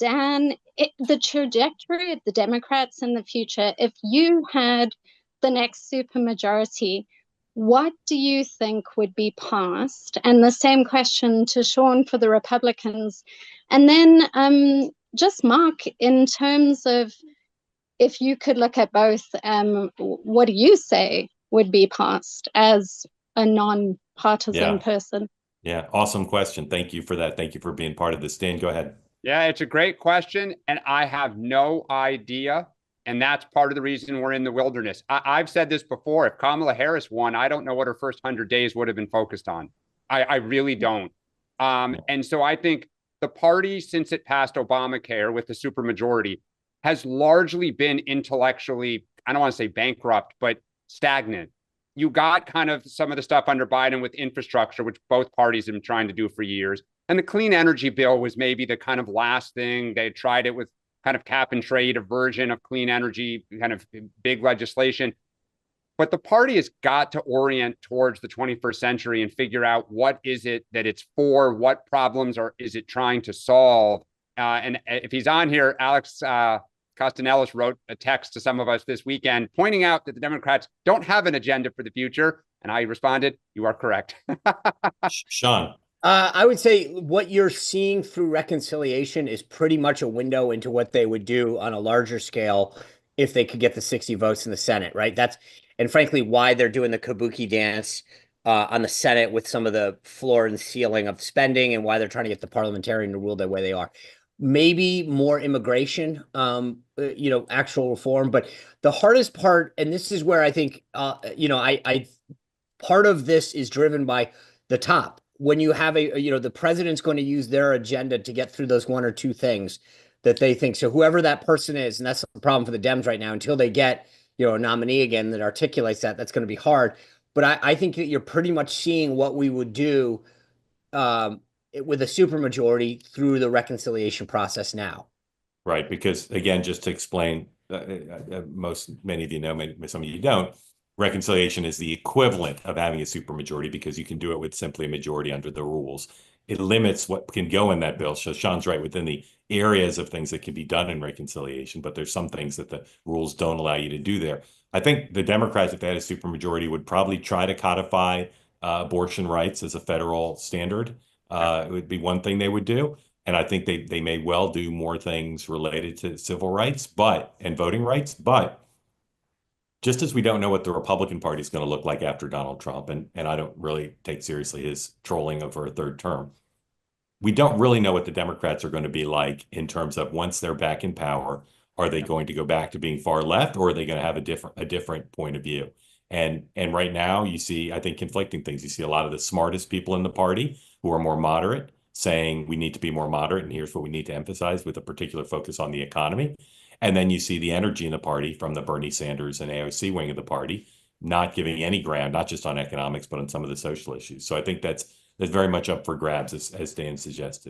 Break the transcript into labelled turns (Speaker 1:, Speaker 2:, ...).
Speaker 1: Dan, the trajectory of the Democrats in the future, if you had the next supermajority, what do you think would be passed? And the same question to Sean for the Republicans. And then just Mark, in terms of if you could look at both, what do you say would be passed as a non-partisan person?
Speaker 2: Yeah, awesome question. Thank you for that. Thank you for being part of this. Dan, go ahead.
Speaker 3: Yeah, it's a great question, and I have no idea. And that's part of the reason we're in the wilderness. I've said this before. If Kamala Harris won, I don't know what her first 100 days would have been focused on. I really don't. And so I think the party, since it passed Obamacare with the supermajority, has largely been intellectually, I don't want to say bankrupt, but stagnant. You got kind of some of the stuff under Biden with infrastructure, which both parties have been trying to do for years. And the clean energy bill was maybe the kind of last thing. They tried it with kind of cap and trade, a version of clean energy, kind of big legislation. But the party has got to orient towards the 21st century and figure out what is it that it's for, what problems is it trying to solve. And if he's on here, Alex Costanellis wrote a text to some of us this weekend pointing out that the Democrats don't have an agenda for the future. And I responded, you are correct.
Speaker 2: Sean.
Speaker 4: I would say what you're seeing through reconciliation is pretty much a window into what they would do on a larger scale if they could get the 60 votes in the Senate, right? And frankly, why they're doing the kabuki dance on the Senate with some of the floor and ceiling of spending, and why they're trying to get the parliamentarian to rule the way they are. Maybe more immigration, actual reform. But the hardest part, and this is where I think, I part of this is driven by the top. When you have the president's going to use their agenda to get through those one or two things that they think. So whoever that person is, and that's the problem for the Dems right now, until they get, a nominee again that articulates that's going to be hard. But I think that you're pretty much seeing what we would do with a supermajority through the reconciliation process now.
Speaker 2: Right, because again, just to explain, many of you know, some of you don't, reconciliation is the equivalent of having a supermajority because you can do it with simply a majority under the rules. It limits what can go in that bill. So Sean's right, within the areas of things that can be done in reconciliation, but there's some things that the rules don't allow you to do there. I think the Democrats, if they had a supermajority, would probably try to codify abortion rights as a federal standard. It would be one thing they would do. And I think they may well do more things related to civil rights and voting rights. But just as we don't know what the Republican Party is going to look like after Donald Trump, and I don't really take seriously his trolling of a third term, we don't really know what the Democrats are going to be like in terms of once they're back in power. Are they going to go back to being far left, or are they going to have a different point of view? And right now you see, I think, conflicting things. You see a lot of the smartest people in the party who are more moderate saying we need to be more moderate, and here's what we need to emphasize with a particular focus on the economy. And then you see the energy in the party from the Bernie Sanders and AOC wing of the party not giving any ground, not just on economics, but on some of the social issues. So I think that's very much up for grabs, as Dan suggested.